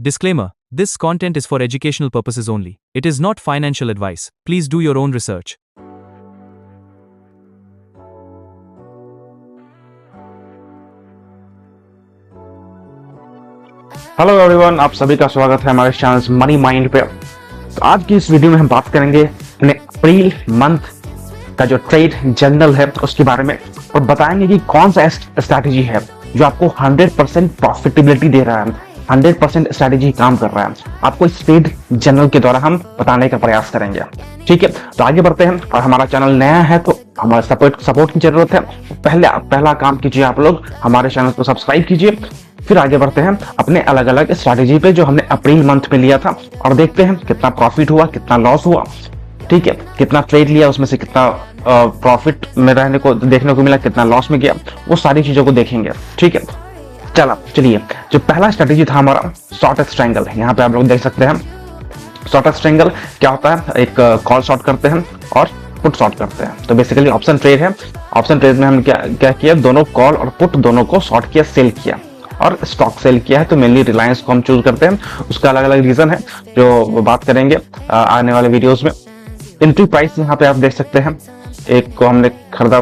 Disclaimer: This content is for educational purposes only. It is not financial advice. Please do your own research. Hello everyone, आप सभी का स्वागत है हमारे channel money mind पे। तो आज की इस वीडियो में हम बात करेंगे अपने अप्रैल मंथ का जो ट्रेड जर्नल है उसके बारे में और बताएंगे कि कौन सा स्ट्रैटेजी है जो आपको 100% प्रॉफिटेबिलिटी दे रहा है, 100% स्ट्रैटेजी काम कर रहा है। आपको इस ट्रेड जर्नल के द्वारा हम बताने का प्रयास करेंगे। ठीक है, तो आगे बढ़ते हैं। और हमारा चैनल नया है तो हमारे सपोर्ट की जरूरत है। पहला काम कीजिए, आप लोग हमारे चैनल को सब्सक्राइब कीजिए। फिर आगे बढ़ते हैं अपने अलग अलग स्ट्रैटेजी पे जो हमने अप्रैल मंथ में लिया था और देखते हैं कितना प्रॉफिट हुआ, कितना लॉस हुआ। ठीक है, कितना ट्रेड लिया, उसमें से कितना प्रॉफिट में रहने को देखने को मिला, कितना लॉस में गया, वो सारी चीजों को देखेंगे। ठीक है, चलिए जो पहला स्ट्रैटेजी था हमारा शॉर्ट स्ट्रैंगल। यहाँ पे आप लोग देख सकते हैं शॉर्ट स्ट्रैंगल क्या होता है। एक कॉल शॉर्ट करते हैं और पुट शॉर्ट करते हैं। तो बेसिकली ऑप्शन ट्रेड है। ऑप्शन ट्रेड में हम क्या किया, दोनों कॉल और पुट दोनों को शॉर्ट किया, सेल किया और स्टॉक सेल किया है। तो मेनली रिलायंस को हम चूज करते हैं। उसका अलग अलग रीजन है जो बात करेंगे आने वाले वीडियोस में। एंट्री प्राइस यहाँ पे आप देख सकते हैं। एक को हमने खरीदा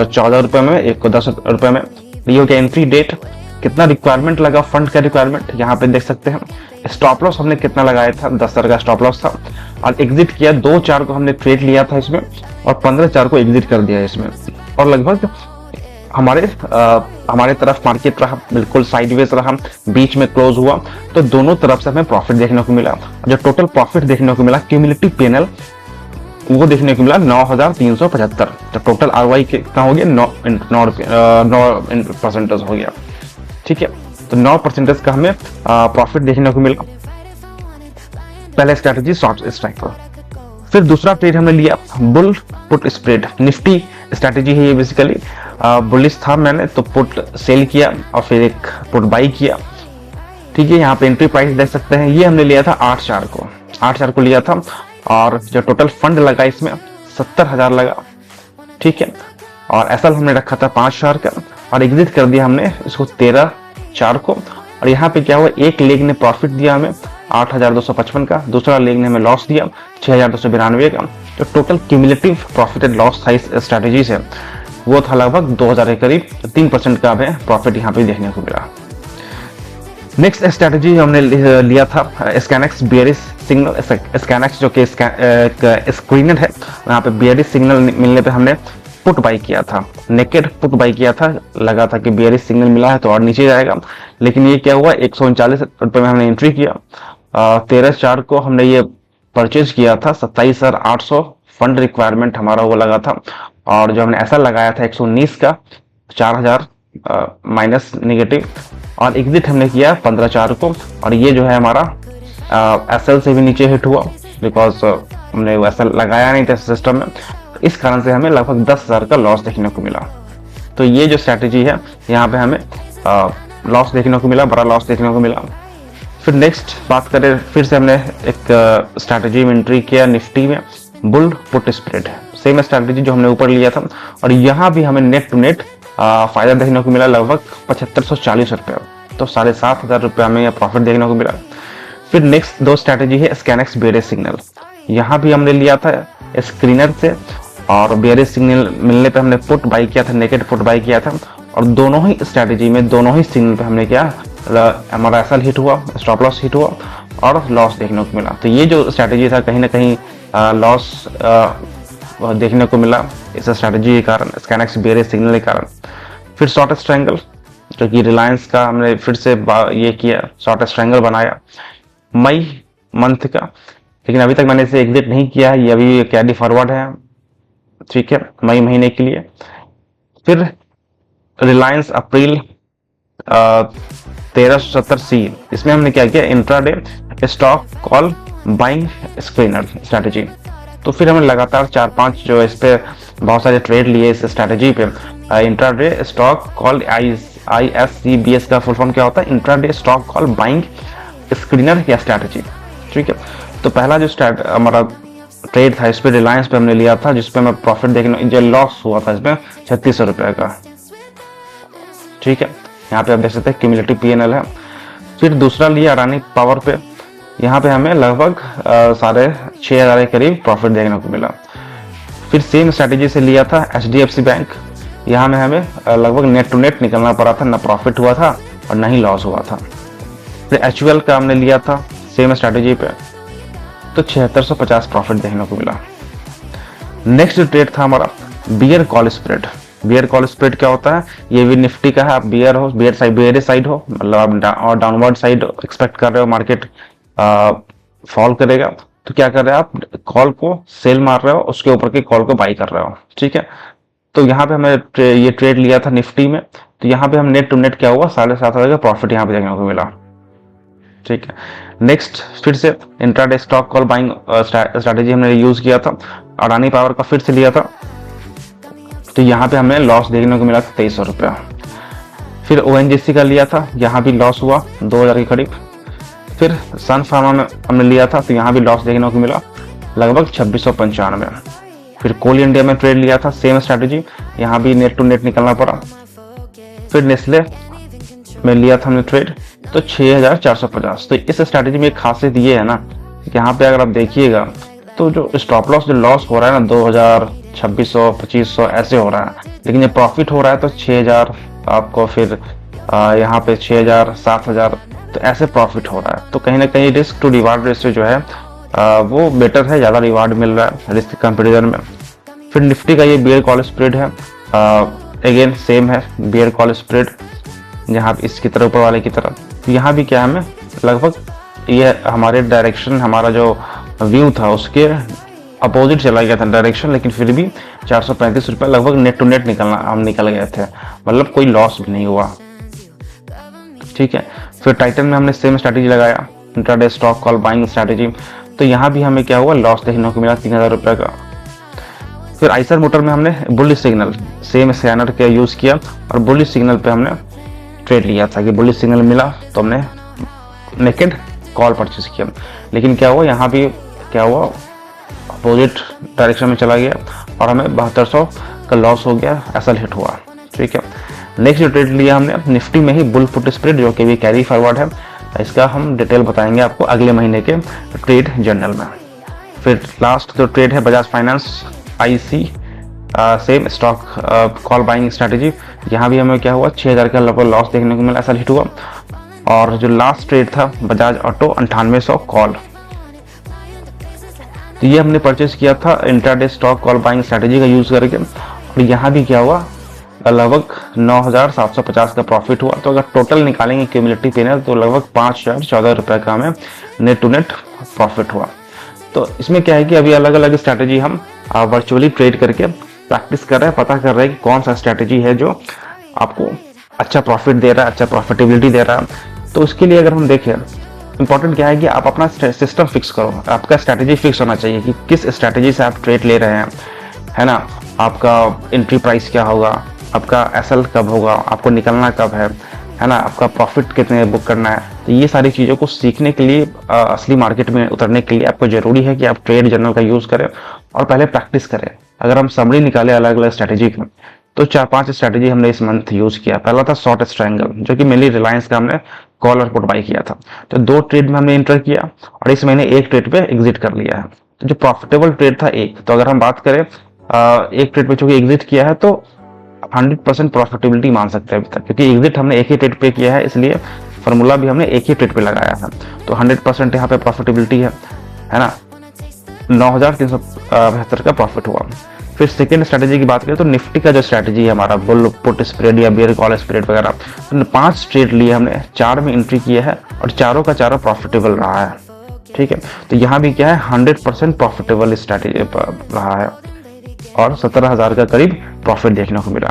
14 रुपए में, एक को 10 रुपए में। ये हो गया एंट्री डेट। कितना रिक्वायरमेंट लगा, फंड का रिक्वायरमेंट यहाँ पे देख सकते हैं। स्टॉप लॉस हमने कितना लगाया था, 10,000 का स्टॉप लॉस था और एग्जिट किया 2-4 को हमने ट्रेड लिया था इसमें और 15-4 को एग्जिट कर दिया इसमें। और लगभग हमारे तरफ मार्केट रहा, बिल्कुल साइडवेज रहा, बीच में क्लोज हुआ। तो दोनों तरफ से हमें प्रॉफिट देखने को मिला। जो टोटल प्रॉफिट देखने को मिला क्यूमुलेटिव पैनल वो देखने को मिला 9,375। तो टोटल आरओआई कितना हो गया, 9% हो गया। ठीक है, तो 9% का हमें प्रॉफिट देखने को मिला। पहले स्ट्रैटेजी शॉर्ट स्ट्राइक। फिर दूसरा ट्रेड हमने लिया bull put spread. Nifty strategy है ये बेसिकली। बुलिश था मैंने तो पुट सेल किया और फिर एक पुट बाई किया। ठीक है, यहाँ पे एंट्री प्राइस देख सकते हैं। ये हमने लिया था 8,4 को लिया था और जो टोटल फंड लगा इसमें 70,000 लगा। ठीक है, और एसएल हमने रखा था 5,000 का और एग्जिट कर दिया हमने इसको 13,4 को। और यहाँ पे क्या हुआ, एक लेग ने प्रॉफिट दिया हमें 8,255 का, दूसरा लेग ने हमें लॉस दिया 6,292 का। तो total cumulative profit and loss था इस स्ट्रैटेजी से, वो था लगभग 2,000 के करीब। 3% का हमें प्रॉफिट यहाँ पे देखने को मिला। नेक्स्ट स्ट्रैटेजी हमने लिया था स्कैनएक्स बेयरिश सिग्नल। स्कैनएक्स जो कि स्क्रीनर है, यहाँ पे बेयरिश सिग्नल मिलने पे हमने पुट बाई किया था, नेकेड पुट बाई किया था। लगा था कि बेयरिश सिग्नल मिला है तो और नीचे जाएगा, लेकिन ये क्या हुआ, 139 रुपए में हमने एंट्री किया। 13/4 को हमने ये परचेज किया था 27,800। फंड रिक्वायरमेंट हमारा वो लगा था और जो हमने ऐसा लगाया था 119 का 4,000 माइनस नेगेटिव और एग्जिट हमने किया 15/4 को। और ये जो है हमारा एसएल से भी नीचे हिट हुआ बिकॉज हमने वैसा लगाया नहीं था सिस्टम में। इस कारण से हमें लगभग 10,000 का लॉस देखने को मिला। तो ये जो स्ट्रैटेजी है यहाँ पे हमें लॉस देखने को मिला, बड़ा लॉस देखने को मिला। फिर नेक्स्ट बात करें, फिर से हमने एक स्ट्रैटेजी में एंट्री किया निफ्टी में, bull put spread. Same strategy जो हमने ऊपर लिया था और यहाँ भी हमें नेट टू नेट फायदा देखने को मिला लगभग 7,540 रुपये। तो 7,500 रुपये हमें प्रॉफिट देखने को मिला। फिर नेक्स्ट दो स्ट्रैटेजी है स्कैनएक्स बेयरिश सिग्नल। यहाँ भी हमने लिया था स्क्रीनर से और बेयरिश सिग्नल मिलने पे हमने पुट बाई किया था, नेकेड पुट बाई किया था। और दोनों ही स्ट्रैटेजी में दोनों ही सिग्नल पे हमने क्या, हमारा एसएल हिट हुआ, स्टॉप लॉस हिट हुआ और लॉस देखने को मिला। तो ये जो स्ट्रैटेजी था कहीं ना कहीं लॉस देखने को मिला इस स्ट्रैटेजी के कारण, स्कैनएक्स बेयरिश सिग्नल के कारण। फिर शॉर्ट स्ट्रैंगल जो कि रिलायंस का हमने फिर से ये किया, शॉर्ट स्ट्रैंगल बनाया मई मंथ का, लेकिन अभी तक मैंने इसे एग्जिट नहीं किया है, ये अभी कैरी फॉरवर्ड है। ठीक है, मई महीने के लिए। फिर रिलायंस अप्रैल 1370C, इसमें हमने क्या किया, intraday stock call buying screener strategy. तो फिर हमने लगातार 4-5 जो इस पे बहुत सारे ट्रेड लिए इस स्ट्रैटेजी पे। इंट्राडे स्टॉक कॉल ISCBS का फुल फॉर्म क्या होता है, intraday stock call buying screener या स्ट्रैटेजी। ठीक है, तो पहला जो हमारा ट्रेड था इस पे रिलायंस पे हमने लिया था, जिसपे हमें प्रॉफिट देखने जो लॉस हुआ था इसमें 3,600 रुपए का। ठीक है, यहाँ पे आप देख सकते हैं क्यूमुलेटिव PNL है। फिर दूसरा लिया अडानी पावर पे, यहाँ पे हमें लगभग 6,500 के करीब प्रॉफिट देखने को मिला। फिर सेम स्ट्रैटेजी से लिया था HDFC बैंक, यहाँ में हमें लगभग नेट टू नेट निकलना पड़ा था, ना प्रॉफिट हुआ था और ना ही लॉस हुआ था। फिर HUL का हमने लिया था सेम स्ट्रैटेजी पे, तो 7650 प्रॉफिट देखने को मिला। नेक्स्ट ट्रेड था हमारा bear call spread. Bear call spread क्या होता है, ये भी निफ्टी का है। आप बियर साइड हो, मतलब आप डाउनवर्ड साइड एक्सपेक्ट कर रहे हो, मार्केट फॉल करेगा, तो क्या कर रहे हो आप, कॉल को सेल मार रहे हो, उसके ऊपर के कॉल को बाई कर रहे हो, ठीक है। तो यहाँ पे हमें ये ट्रेड लिया था निफ्टी में, तो यहाँ पे हम नेट टू नेट क्या हुआ, 7,500 का प्रॉफिट यहाँ पे देखने को मिला, ठीक है। नेक्स्ट फिर से intraday stock call buying strategy हमने यूज किया था, अडानी पावर का फिर से लिया था, तो यहाँ पे हमें लॉस देखने को मिला था 2300 रुपया। फिर ONGC का लिया था, यहाँ भी लॉस हुआ 2000 के करीब। फिर सन फार्मा में हमने लिया था, तो यहाँ भी लॉस देखने को मिला लगभग 2695। फिर कोल इंडिया में ट्रेड लिया था, सेम स्ट्रैटेजी, यहाँ भी नेट टू नेट निकलना पड़ा। फिर नेस्ले में लिया था हमने ट्रेड, तो 6450। तो इस स्ट्रैटेजी में एक खासियत ये है ना, यहाँ पे अगर आप देखिएगा तो जो स्टॉप लॉस जो लॉस हो रहा है ना 2000, 2600, 2500 ऐसे हो रहा है, लेकिन ये प्रॉफिट हो रहा है तो 6000 आपको, फिर यहाँ पे 6000, 7000, तो ऐसे प्रॉफिट हो रहा है। तो कहीं ना कहीं रिस्क टू रिवार्ड रेशियो जो है वो बेटर है, ज़्यादा रिवार्ड मिल रहा है रिस्क कंपेरिजन में। फिर निफ्टी का ये बियर कॉल स्प्रेड है, अगेन सेम है बियर कॉल स्प्रेड, यहाँ इसकी तरह ऊपर वाले की तरह। तो यहाँ भी क्या हमें लगभग ये हमारे डायरेक्शन, हमारा जो व्यू था उसके अपोजिट चला गया था डायरेक्शन, लेकिन फिर भी 435 रुपये लगभग नेट टू नेट हम निकल गए थे, मतलब कोई लॉस भी नहीं हुआ, ठीक है। फिर टाइटन में हमने सेम स्ट्रैटेजी लगाया, intraday stock call buying strategy, तो यहाँ भी हमें क्या हुआ, लॉस देखने को मिला 3000 रुपये का। फिर आइसर मोटर में हमने बुलिश सिग्नल सेम स्कैनर का यूज किया और बुलिश सिग्नल पे हमने ट्रेड लिया था कि बुलिश सिग्नल मिला तो हमने नेकेड कॉल परचेज किया, लेकिन क्या हुआ, यहाँ भी क्या हुआ, अपोजिट डायरेक्शन में चला गया और हमें 7200 का लॉस हो गया, ऐसा हिट हुआ, ठीक है। नेक्स्ट ट्रेड लिया हमने निफ्टी में ही बुल पुट स्प्रेड, जो कि भी कैरी फॉरवर्ड है, इसका हम डिटेल बताएंगे आपको अगले महीने के ट्रेड जर्नल में। फिर लास्ट जो ट्रेड है Bajaj finance IC, same stock call buying strategy, यहाँ भी हमें क्या हुआ, 6000 का लगभग लॉस देखने को मिला, ऐसा हिट हुआ। और जो लास्ट ट्रेड था बजाज ऑटो 9800 कॉल, तो ये हमने परचेज किया था intraday stock call buying strategy का यूज करके, और यहाँ भी क्या हुआ, लगभग 9750 का प्रॉफिट हुआ। तो अगर टोटल निकालेंगे क्यूमुलेटिव पेनल तो लगभग 5014 रुपये का हमें नेट टू नेट प्रॉफिट हुआ। तो इसमें क्या है कि अभी अलग अलग स्ट्रैटेजी हम वर्चुअली ट्रेड करके प्रैक्टिस कर रहे हैं, पता कर रहे हैं कि कौन सा स्ट्रैटेजी है जो आपको अच्छा प्रॉफिट दे रहा है, अच्छा प्रॉफिटेबिलिटी दे रहा है। तो उसके लिए अगर हम देखें, इंपॉर्टेंट क्या है कि आप अपना सिस्टम फिक्स करो, आपका स्ट्रैटेजी फिक्स होना चाहिए कि किस स्ट्रैटेजी से आप ट्रेड ले रहे हैं, है ना। आपका एंट्री प्राइस क्या होगा, आपका SL कब होगा, आपको निकलना कब है ना, आपका प्रॉफिट कितने बुक करना है। तो ये सारी चीज़ों को सीखने के लिए, असली मार्केट में उतरने के लिए आपको ज़रूरी है कि आप ट्रेड जर्नल का यूज़ करें और पहले प्रैक्टिस करें। अगर हम समरी निकाले अलग अलग स्ट्रैटेजी का, तो 4-5 स्ट्रैटेजी हमने इस मंथ यूज़ किया। पहला था शॉर्ट स्ट्रैंगल, जो कि मेनली रिलायंस का हमने कॉल और पुट बाई किया था, तो 2 ट्रेड में हमने इंटर किया और इस महीने 1 ट्रेड पे एग्जिट कर लिया है। तो जो प्रॉफिटेबल ट्रेड था एक, तो अगर हम बात करें 1 ट्रेड पे चूंकि एग्जिट किया है तो 100% प्रॉफिटेबिलिटी मान सकते हैं अभी तक, क्योंकि एग्जिट हमने एक ही ट्रेड पे किया है, इसलिए फार्मूला भी हमने एक ही ट्रेड पे लगाया था, तो 100% यहाँ पे प्रॉफिटेबिलिटी है ना। 9372 का प्रॉफिट हुआ। फिर सेकेंड स्ट्रैटेजी की बात करें तो निफ्टी का जो स्ट्रैटेजी है हमारा बुल पुट स्प्रेड या बियर कॉल स्प्रेड वगैरह, तो 5 ट्रेड लिए हमने, 4 में एंट्री किया है और चारों का चारों प्रॉफिटेबल रहा है, ठीक है। तो यहाँ भी क्या है, 100% प्रॉफिटेबल स्ट्रैटेजी रहा है और 17,000 का करीब प्रॉफिट देखने को मिला।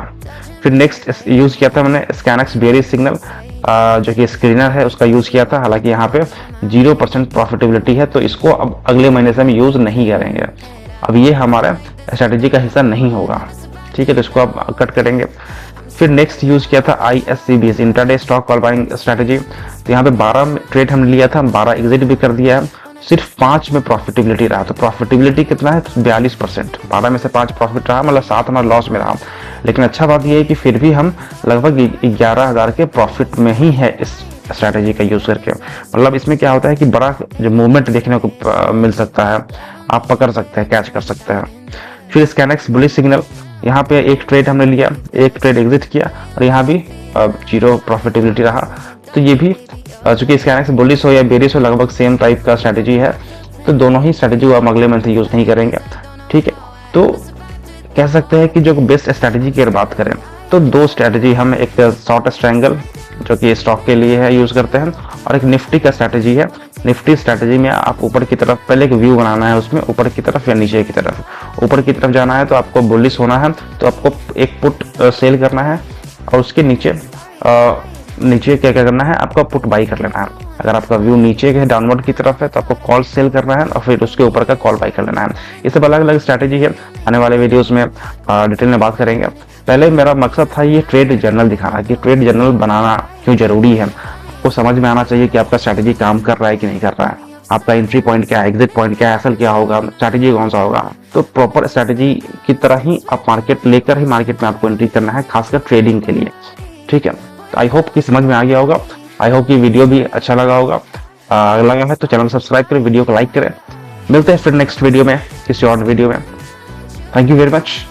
फिर नेक्स्ट यूज किया था मैंने स्कैनएक्स बेयरिश सिग्नल, जो कि स्क्रीनर है, उसका यूज किया था। हालांकि यहाँ पे 0% प्रॉफिटेबिलिटी है, तो इसको अब अगले महीने से हम यूज नहीं करेंगे, अब ये हमारा स्ट्रैटेजी का हिस्सा नहीं होगा, ठीक है, तो इसको अब कट करेंगे। फिर नेक्स्ट यूज किया था ISCBS intraday stock call buying strategy, तो यहाँ पे 12 ट्रेड हमने लिया था, 12 एग्जिट भी कर दिया है, सिर्फ 5 में प्रॉफिटेबिलिटी रहा। तो प्रॉफिटेबिलिटी कितना है, 42%, 12 में से 5 प्रॉफिट रहा, मतलब 7 हमारा लॉस में रहा। लेकिन अच्छा बात यह है कि फिर भी हम लगभग 11,000 के प्रॉफिट में ही है इस स्ट्रैटेजी का यूज करके। मतलब इसमें क्या होता है कि बड़ा जो मूवमेंट देखने को मिल सकता है, आप पकड़ सकते हैं, कैच कर सकते हैं। फिर स्कैनएक्स बुलिश सिग्नल, यहाँ पे एक ट्रेड हमने लिया, एक ट्रेड एग्जिट किया और यहाँ भी 0 प्रॉफिटेबिलिटी रहा। तो ये भी चूंकि स्कैनएक्स बुलिश हो या बेरिश हो, लगभग सेम टाइप का स्ट्रैटेजी है, तो दोनों ही स्ट्रैटेजी को हम अगले मंथ यूज नहीं करेंगे। ठीक है, तो कह सकते हैं कि जो बेस्ट स्ट्रैटेजी की अगर बात करें तो 2 स्ट्रैटेजी हम, एक शॉर्ट स्ट्रैंगल जो कि स्टॉक के लिए है यूज करते हैं, और एक निफ्टी का स्ट्रैटेजी है। निफ्टी स्ट्रैटेजी में आप ऊपर की तरफ पहले एक व्यू बनाना है, उसमें ऊपर की तरफ या नीचे की तरफ। ऊपर की तरफ जाना है तो आपको बुलिश होना है, तो आपको एक पुट सेल करना है, और उसके नीचे नीचे क्या क्या करना है, आपको पुट बाई कर लेना है। अगर आपका व्यू नीचे के डाउनवर्ड की तरफ है तो आपको कॉल सेल करना है, और फिर उसके ऊपर का कॉल बाई कर लेना है। ये सब अलग अलग स्ट्रैटेजी है, आने वाले वीडियोस में डिटेल में बात करेंगे। पहले मेरा मकसद था ये ट्रेड जर्नल दिखाना, कि ट्रेड जर्नल बनाना क्यों जरूरी है। आपको समझ में आना चाहिए कि आपका स्ट्रैटेजी काम कर रहा है कि नहीं कर रहा है, आपका एंट्री पॉइंट क्या है, एग्जिट पॉइंट क्या है, एसएल क्या होगा, स्ट्रैटेजी कौन सा होगा। तो प्रॉपर स्ट्रैटेजी की तरह ही आप मार्केट लेकर ही मार्केट में आपको एंट्री करना है, खासकर ट्रेडिंग के लिए। ठीक है, आई होप कि समझ में आ गया होगा। आई होप कि वीडियो भी अच्छा लगा होगा। लगा है तो चैनल सब्सक्राइब करें, वीडियो को लाइक करें। मिलते हैं फिर नेक्स्ट वीडियो में, किसी और वीडियो में। Thank you very much.